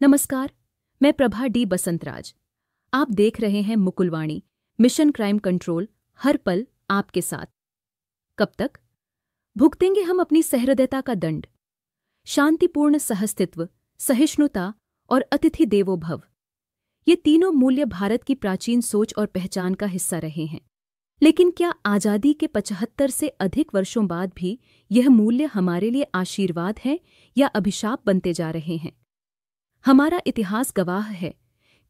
नमस्कार, मैं प्रभा डी बसंतराज। आप देख रहे हैं मुकुलवाणी, मिशन क्राइम कंट्रोल, हर पल आपके साथ। कब तक भुगतेंगे हम अपनी सहृदयता का दंड? शांतिपूर्ण सहअस्तित्व, सहिष्णुता और अतिथि देवो भव, ये तीनों मूल्य भारत की प्राचीन सोच और पहचान का हिस्सा रहे हैं। लेकिन क्या आज़ादी के 75 से अधिक वर्षों बाद भी यह मूल्य हमारे लिए आशीर्वाद हैं या अभिशाप बनते जा रहे हैं? हमारा इतिहास गवाह है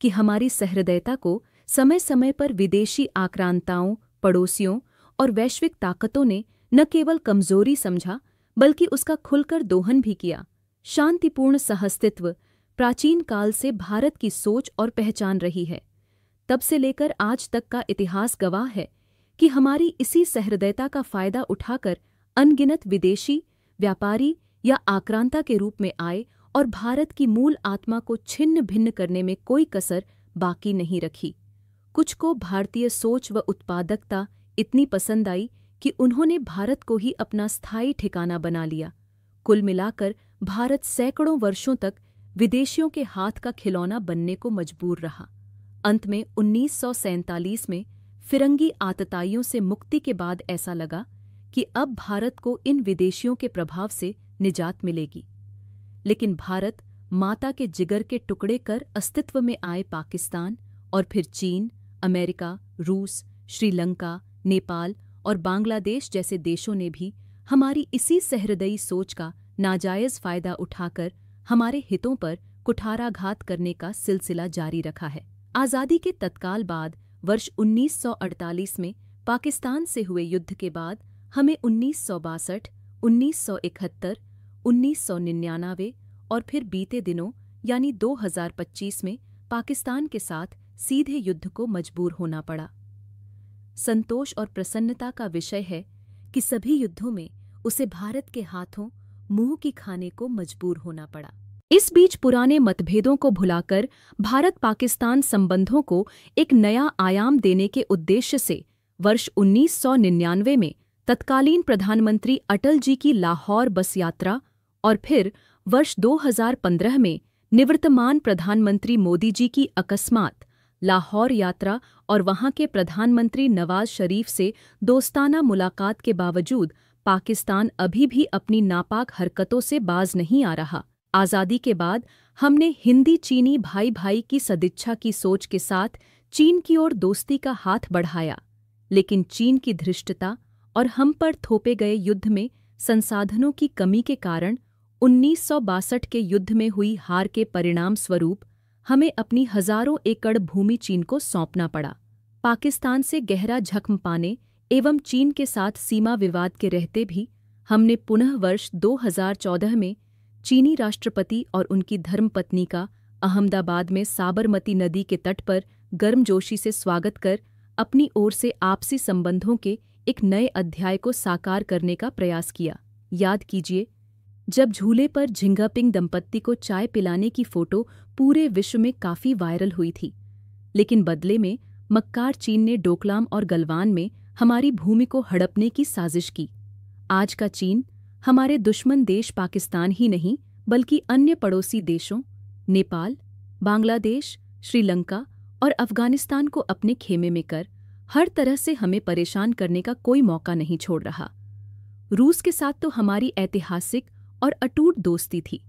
कि हमारी सहृदयता को समय समय पर विदेशी आक्रांताओं, पड़ोसियों और वैश्विक ताकतों ने न केवल कमजोरी समझा बल्कि उसका खुलकर दोहन भी किया। शांतिपूर्ण सहअस्तित्व प्राचीन काल से भारत की सोच और पहचान रही है। तब से लेकर आज तक का इतिहास गवाह है कि हमारी इसी सहृदयता का फायदा उठाकर अनगिनत विदेशी, व्यापारी या आक्रांता के रूप में आए और भारत की मूल आत्मा को छिन्न भिन्न करने में कोई कसर बाकी नहीं रखी। कुछ को भारतीय सोच व उत्पादकता इतनी पसंद आई कि उन्होंने भारत को ही अपना स्थायी ठिकाना बना लिया। कुल मिलाकर भारत सैकड़ों वर्षों तक विदेशियों के हाथ का खिलौना बनने को मजबूर रहा। अंत में 1947 में फिरंगी आतताइयों से मुक्ति के बाद ऐसा लगा कि अब भारत को इन विदेशियों के प्रभाव से निजात मिलेगी। लेकिन भारत माता के जिगर के टुकड़े कर अस्तित्व में आए पाकिस्तान और फिर चीन, अमेरिका, रूस, श्रीलंका, नेपाल और बांग्लादेश जैसे देशों ने भी हमारी इसी सहृदयी सोच का नाजायज फायदा उठाकर हमारे हितों पर कुठाराघात करने का सिलसिला जारी रखा है। आज़ादी के तत्काल बाद वर्ष 1948 में पाकिस्तान से हुए युद्ध के बाद हमें 1962, 1971, 1999 और फिर बीते दिनों यानी 2025 में पाकिस्तान के साथ सीधे युद्ध को मजबूर होना पड़ा। संतोष और प्रसन्नता का विषय है कि सभी युद्धों में उसे भारत के हाथों मुंह की खाने को मजबूर होना पड़ा। इस बीच पुराने मतभेदों को भुलाकर भारत पाकिस्तान संबंधों को एक नया आयाम देने के उद्देश्य से वर्ष 1999 में तत्कालीन प्रधानमंत्री अटल जी की लाहौर बस यात्रा और फिर वर्ष 2015 में निवर्तमान प्रधानमंत्री मोदी जी की अकस्मात लाहौर यात्रा और वहां के प्रधानमंत्री नवाज शरीफ से दोस्ताना मुलाकात के बावजूद पाकिस्तान अभी भी अपनी नापाक हरकतों से बाज नहीं आ रहा। आज़ादी के बाद हमने हिंदी चीनी भाई भाई की सदिच्छा की सोच के साथ चीन की ओर दोस्ती का हाथ बढ़ाया, लेकिन चीन की धृष्टता और हम पर थोपे गए युद्ध में संसाधनों की कमी के कारण 1962 के युद्ध में हुई हार के परिणाम स्वरूप हमें अपनी हजारों एकड़ भूमि चीन को सौंपना पड़ा। पाकिस्तान से गहरा जख्म पाने एवं चीन के साथ सीमा विवाद के रहते भी हमने पुनः वर्ष 2014 में चीनी राष्ट्रपति और उनकी धर्मपत्नी का अहमदाबाद में साबरमती नदी के तट पर गर्मजोशी से स्वागत कर अपनी ओर से आपसी संबंधों के एक नए अध्याय को साकार करने का प्रयास किया। याद कीजिए, जब झूले पर झिंगापिंग दंपत्ति को चाय पिलाने की फोटो पूरे विश्व में काफी वायरल हुई थी, लेकिन बदले में मक्कार चीन ने डोकलाम और गलवान में हमारी भूमि को हड़पने की साजिश की। आज का चीन हमारे दुश्मन देश पाकिस्तान ही नहीं बल्कि अन्य पड़ोसी देशों नेपाल, बांग्लादेश, श्रीलंका और अफगानिस्तान को अपने खेमे में कर हर तरह से हमें परेशान करने का कोई मौका नहीं छोड़ रहा। रूस के साथ तो हमारी ऐतिहासिक और अटूट दोस्ती थी,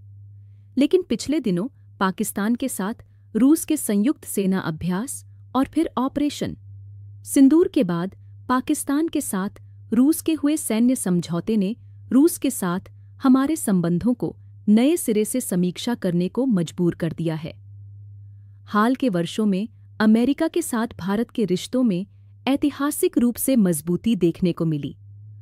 लेकिन पिछले दिनों पाकिस्तान के साथ रूस के संयुक्त सेना अभ्यास और फिर ऑपरेशन सिंदूर के बाद पाकिस्तान के साथ रूस के हुए सैन्य समझौते ने रूस के साथ हमारे संबंधों को नए सिरे से समीक्षा करने को मजबूर कर दिया है। हाल के वर्षों में अमेरिका के साथ भारत के रिश्तों में ऐतिहासिक रूप से मजबूती देखने को मिली।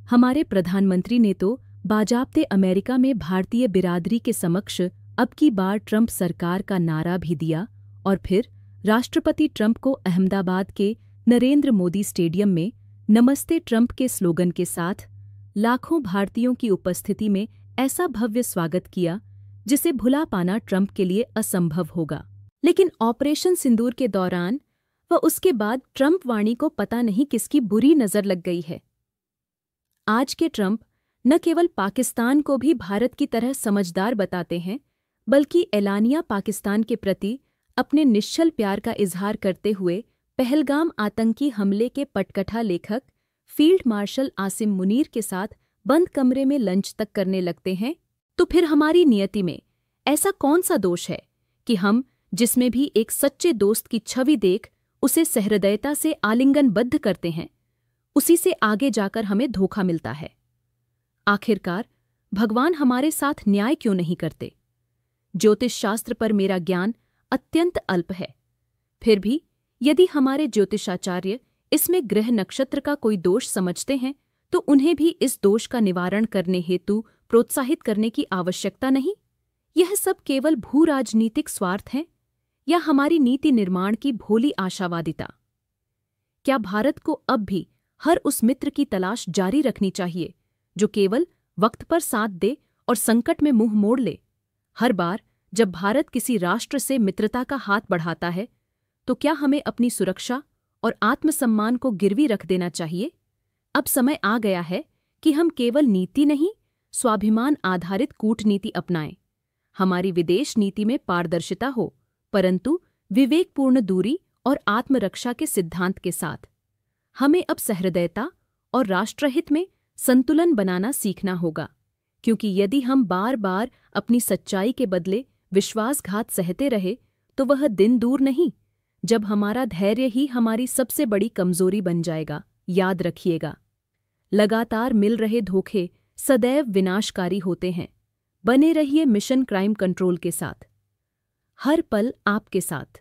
हमारे प्रधानमंत्री ने तो बाजाब्ते अमेरिका में भारतीय बिरादरी के समक्ष अब की बार ट्रंप सरकार का नारा भी दिया और फिर राष्ट्रपति ट्रंप को अहमदाबाद के नरेंद्र मोदी स्टेडियम में नमस्ते ट्रंप के स्लोगन के साथ लाखों भारतीयों की उपस्थिति में ऐसा भव्य स्वागत किया जिसे भुला पाना ट्रंप के लिए असंभव होगा। लेकिन ऑपरेशन सिंदूर के दौरान व उसके बाद ट्रंप वाणी को पता नहीं किसकी बुरी नजर लग गई है। आज के ट्रंप न केवल पाकिस्तान को भी भारत की तरह समझदार बताते हैं बल्कि एलानिया पाकिस्तान के प्रति अपने निश्चल प्यार का इजहार करते हुए पहलगाम आतंकी हमले के पटकथा लेखक फील्ड मार्शल आसिम मुनीर के साथ बंद कमरे में लंच तक करने लगते हैं, तो फिर हमारी नियति में ऐसा कौन सा दोष है कि हम जिसमें भी एक सच्चे दोस्त की छवि देख उसे सहृदयता से आलिंगनबद्ध करते हैं, उसी से आगे जाकर हमें धोखा मिलता है। आखिरकार भगवान हमारे साथ न्याय क्यों नहीं करते? ज्योतिष शास्त्र पर मेरा ज्ञान अत्यंत अल्प है, फिर भी यदि हमारे ज्योतिषाचार्य इसमें ग्रह नक्षत्र का कोई दोष समझते हैं तो उन्हें भी इस दोष का निवारण करने हेतु प्रोत्साहित करने की आवश्यकता नहीं। यह सब केवल भू राजनीतिक स्वार्थ हैं या हमारी नीति निर्माण की भोली आशावादिता? क्या भारत को अब भी हर उस मित्र की तलाश जारी रखनी चाहिए जो केवल वक्त पर साथ दे और संकट में मुंह मोड़ ले? हर बार जब भारत किसी राष्ट्र से मित्रता का हाथ बढ़ाता है तो क्या हमें अपनी सुरक्षा और आत्मसम्मान को गिरवी रख देना चाहिए? अब समय आ गया है कि हम केवल नीति नहीं, स्वाभिमान आधारित कूटनीति अपनाएं। हमारी विदेश नीति में पारदर्शिता हो, परंतु विवेकपूर्ण दूरी और आत्मरक्षा के सिद्धांत के साथ। हमें अब सहृदयता और राष्ट्रहित में संतुलन बनाना सीखना होगा, क्योंकि यदि हम बार बार अपनी सच्चाई के बदले विश्वासघात सहते रहे तो वह दिन दूर नहीं जब हमारा धैर्य ही हमारी सबसे बड़ी कमजोरी बन जाएगा। याद रखिएगा, लगातार मिल रहे धोखे सदैव विनाशकारी होते हैं। बने रहिए मिशन क्राइम कंट्रोल के साथ, हर पल आपके साथ।